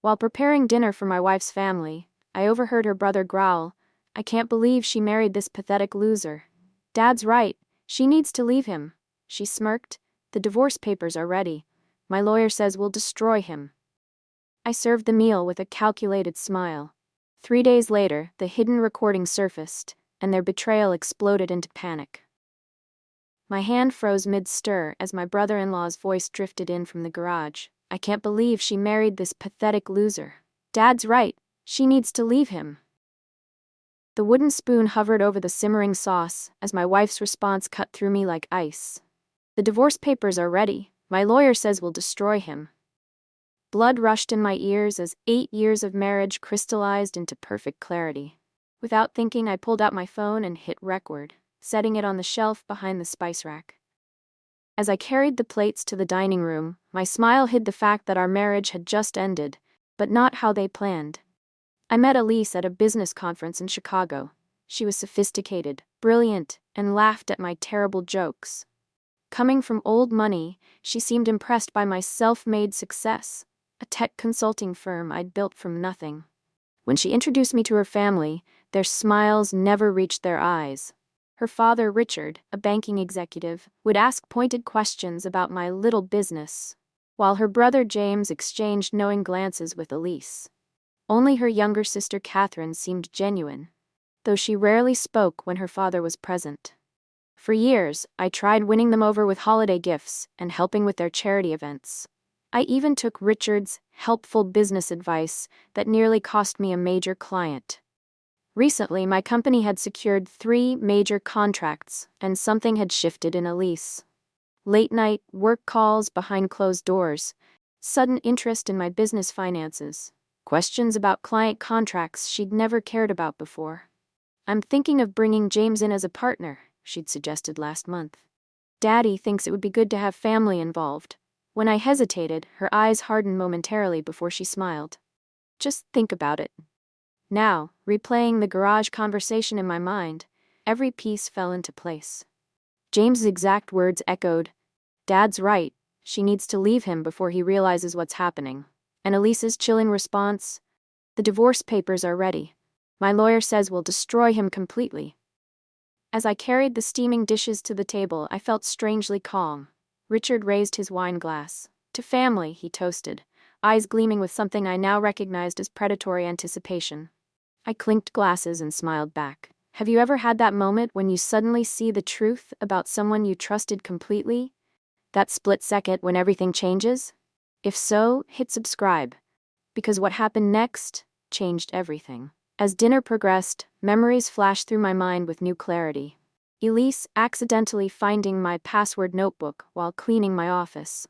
While preparing dinner for my wife's family, I overheard her brother growl, "I can't believe she married this pathetic loser. Dad's right, she needs to leave him." She smirked, "The divorce papers are ready. My lawyer says we'll destroy him." I served the meal with a calculated smile. 3 days later, the hidden recording surfaced, and their betrayal exploded into panic. My hand froze mid-stir as my brother-in-law's voice drifted in from the garage. "I can't believe she married this pathetic loser. Dad's right, she needs to leave him." The wooden spoon hovered over the simmering sauce as my wife's response cut through me like ice. "The divorce papers are ready. My lawyer says we'll destroy him." Blood rushed in my ears as 8 years of marriage crystallized into perfect clarity. Without thinking, I pulled out my phone and hit record, setting it on the shelf behind the spice rack. As I carried the plates to the dining room, my smile hid the fact that our marriage had just ended, but not how they planned. I met Elise at a business conference in Chicago. She was sophisticated, brilliant, and laughed at my terrible jokes. Coming from old money, she seemed impressed by my self-made success, a tech consulting firm I'd built from nothing. When she introduced me to her family, their smiles never reached their eyes. Her father, Richard, a banking executive, would ask pointed questions about my little business, while her brother James exchanged knowing glances with Elise. Only her younger sister Catherine seemed genuine, though she rarely spoke when her father was present. For years, I tried winning them over with holiday gifts and helping with their charity events. I even took Richard's helpful business advice that nearly cost me a major client. Recently, my company had secured 3 major contracts, and something had shifted in Elise. Late-night work calls behind closed doors, sudden interest in my business finances, questions about client contracts she'd never cared about before. "I'm thinking of bringing James in as a partner," she'd suggested last month. "Daddy thinks it would be good to have family involved." When I hesitated, her eyes hardened momentarily before she smiled. "Just think about it." Now, replaying the garage conversation in my mind, every piece fell into place. James's exact words echoed, "Dad's right, she needs to leave him before he realizes what's happening." And Elise's chilling response, "The divorce papers are ready. My lawyer says we'll destroy him completely." As I carried the steaming dishes to the table, I felt strangely calm. Richard raised his wine glass. "To family," he toasted, eyes gleaming with something I now recognized as predatory anticipation. I clinked glasses and smiled back. Have you ever had that moment when you suddenly see the truth about someone you trusted completely? That split second when everything changes? If so, hit subscribe, because what happened next changed everything. As dinner progressed, memories flashed through my mind with new clarity. Elise accidentally finding my password notebook while cleaning my office.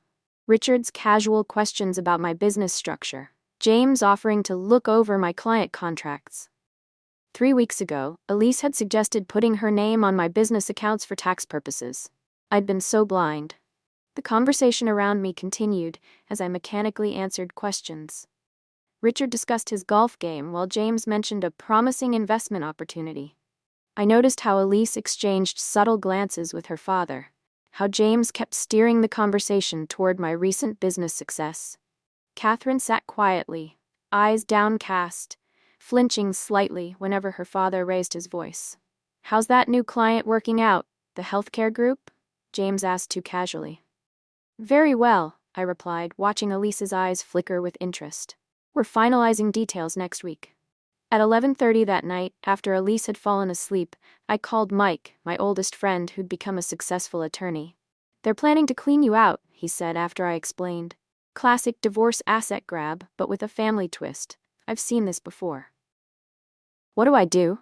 Richard's casual questions about my business structure. James offering to look over my client contracts. 3 weeks ago, Elise had suggested putting her name on my business accounts for tax purposes. I'd been so blind. The conversation around me continued as I mechanically answered questions. Richard discussed his golf game while James mentioned a promising investment opportunity. I noticed how Elise exchanged subtle glances with her father, how James kept steering the conversation toward my recent business success. Catherine sat quietly, eyes downcast, flinching slightly whenever her father raised his voice. "How's that new client working out, the healthcare group?" James asked too casually. "Very well," I replied, watching Elise's eyes flicker with interest. "We're finalizing details next week." At 11:30 that night, after Elise had fallen asleep, I called Mike, my oldest friend who'd become a successful attorney. "They're planning to clean you out," he said after I explained. "Classic divorce asset grab, but with a family twist. I've seen this before." "What do I do?"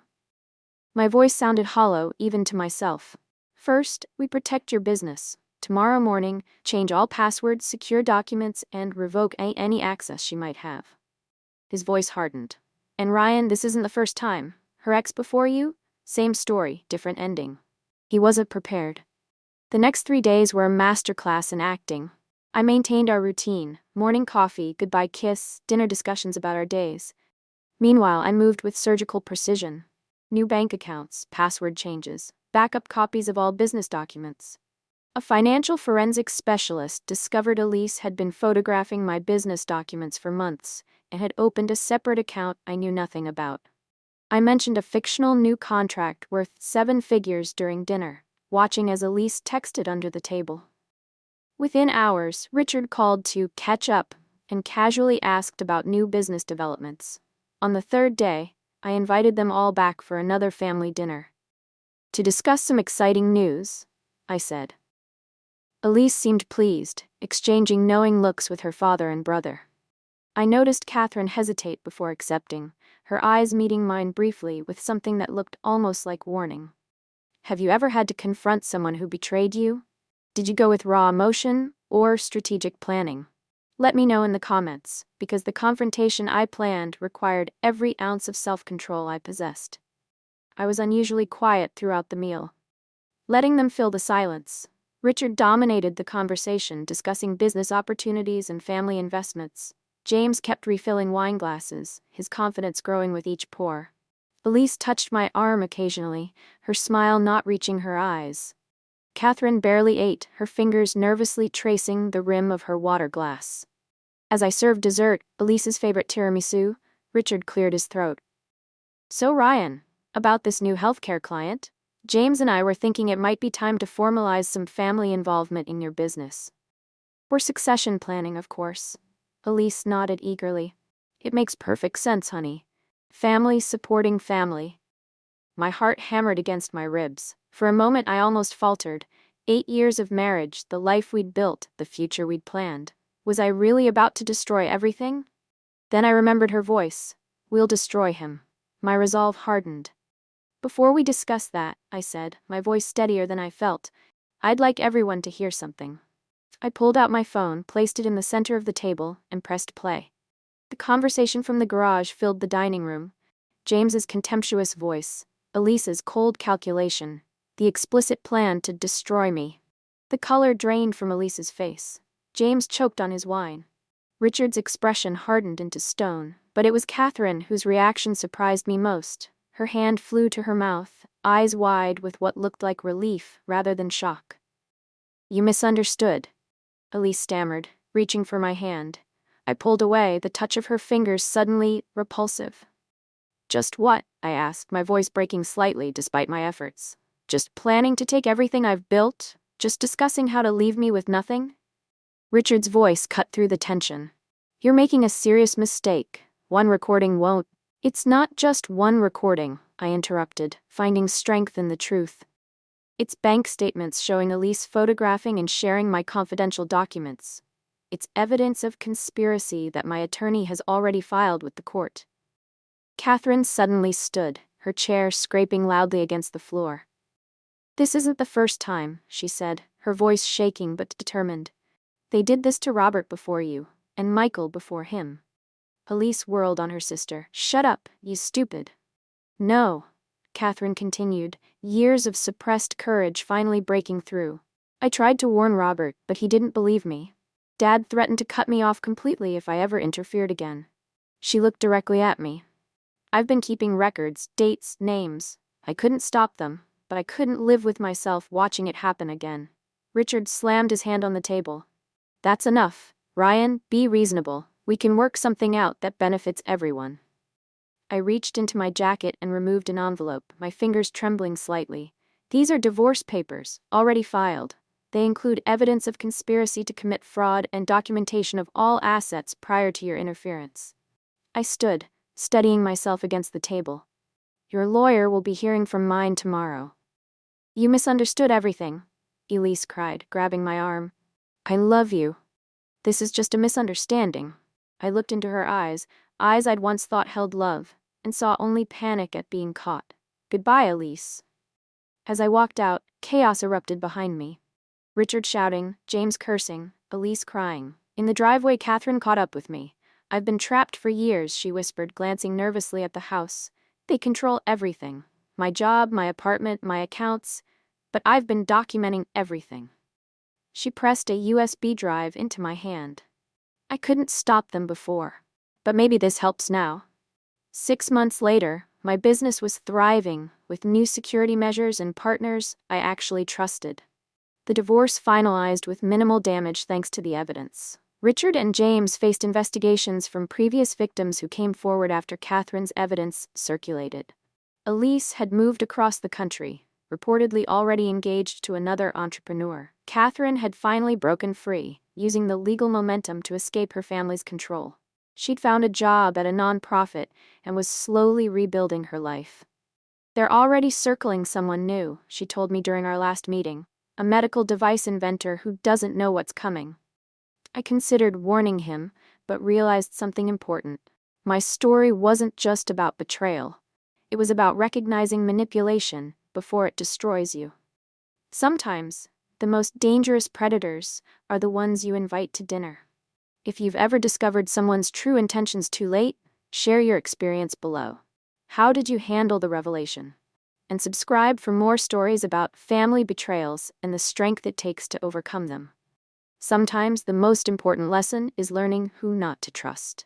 My voice sounded hollow even to myself. "First, we protect your business. Tomorrow morning, change all passwords, secure documents, and revoke any access she might have." His voice hardened. "And Ryan, this isn't the first time. Her ex before you? Same story, different ending." He wasn't prepared. The next 3 days were a masterclass in acting. I maintained our routine: morning coffee, goodbye kiss, dinner discussions about our days. Meanwhile, I moved with surgical precision. New bank accounts, password changes, backup copies of all business documents. A financial forensics specialist discovered Elise had been photographing my business documents for months and had opened a separate account I knew nothing about. I mentioned a fictional new contract worth 7 figures during dinner, watching as Elise texted under the table. Within hours, Richard called to catch up and casually asked about new business developments. On the third day, I invited them all back for another family dinner. To discuss some exciting news, I said. Elise seemed pleased, exchanging knowing looks with her father and brother. I noticed Catherine hesitate before accepting, her eyes meeting mine briefly with something that looked almost like warning. Have you ever had to confront someone who betrayed you? Did you go with raw emotion or strategic planning? Let me know in the comments, because the confrontation I planned required every ounce of self-control I possessed. I was unusually quiet throughout the meal. Letting them fill the silence, Richard dominated the conversation, discussing business opportunities and family investments. James kept refilling wine glasses, his confidence growing with each pour. Elise touched my arm occasionally, her smile not reaching her eyes. Catherine barely ate, her fingers nervously tracing the rim of her water glass. As I served dessert, Elise's favorite tiramisu, Richard cleared his throat. So Ryan, about this new healthcare client? James and I were thinking it might be time to formalize some family involvement in your business. We're succession planning, of course. Elise nodded eagerly. It makes perfect sense, honey. Family supporting family. My heart hammered against my ribs. For a moment I almost faltered. 8 years of marriage, the life we'd built, the future we'd planned. Was I really about to destroy everything? Then I remembered her voice. We'll destroy him. My resolve hardened. Before we discuss that, I said, my voice steadier than I felt, I'd like everyone to hear something. I pulled out my phone, placed it in the center of the table, and pressed play. The conversation from the garage filled the dining room. James's contemptuous voice, Elise's cold calculation, the explicit plan to destroy me. The color drained from Elise's face. James choked on his wine. Richard's expression hardened into stone, but it was Catherine whose reaction surprised me most. Her hand flew to her mouth, eyes wide with what looked like relief rather than shock. You misunderstood, Elise stammered, reaching for my hand. I pulled away, the touch of her fingers suddenly repulsive. Just what? I asked, my voice breaking slightly despite my efforts. Just planning to take everything I've built? Just discussing how to leave me with nothing? Richard's voice cut through the tension. You're making a serious mistake. One recording won't. It's not just one recording, I interrupted, finding strength in the truth. It's bank statements showing Elise photographing and sharing my confidential documents. It's evidence of conspiracy that my attorney has already filed with the court. Catherine suddenly stood, her chair scraping loudly against the floor. This isn't the first time, she said, her voice shaking but determined. They did this to Robert before you, and Michael before him. Elise whirled on her sister. Shut up, you stupid. No, Catherine continued, years of suppressed courage finally breaking through. I tried to warn Robert, but he didn't believe me. Dad threatened to cut me off completely if I ever interfered again. She looked directly at me. I've been keeping records, dates, names. I couldn't stop them, but I couldn't live with myself watching it happen again. Richard slammed his hand on the table. That's enough. Ryan, be reasonable. We can work something out that benefits everyone. I reached into my jacket and removed an envelope, my fingers trembling slightly. These are divorce papers, already filed. They include evidence of conspiracy to commit fraud and documentation of all assets prior to your interference. I stood, steadying myself against the table. Your lawyer will be hearing from mine tomorrow. You misunderstood everything, Elise cried, grabbing my arm. I love you. This is just a misunderstanding. I looked into her eyes I'd once thought held love, and saw only panic at being caught. Goodbye, Elise. As I walked out, chaos erupted behind me. Richard shouting, James cursing, Elise crying. In the driveway, Catherine caught up with me. I've been trapped for years, she whispered, glancing nervously at the house. They control everything. My job, my apartment, my accounts. But I've been documenting everything. She pressed a USB drive into my hand. I couldn't stop them before. But maybe this helps now. 6 months later, my business was thriving, with new security measures and partners I actually trusted. The divorce finalized with minimal damage thanks to the evidence. Richard and James faced investigations from previous victims who came forward after Catherine's evidence circulated. Elise had moved across the country, reportedly already engaged to another entrepreneur. Catherine had finally broken free, using the legal momentum to escape her family's control. She'd found a job at a nonprofit and was slowly rebuilding her life. "They're already circling someone new," she told me during our last meeting, "a medical device inventor who doesn't know what's coming." I considered warning him, but realized something important. My story wasn't just about betrayal. It was about recognizing manipulation before it destroys you. Sometimes, the most dangerous predators are the ones you invite to dinner. If you've ever discovered someone's true intentions too late, share your experience below. How did you handle the revelation? And subscribe for more stories about family betrayals and the strength it takes to overcome them. Sometimes the most important lesson is learning who not to trust.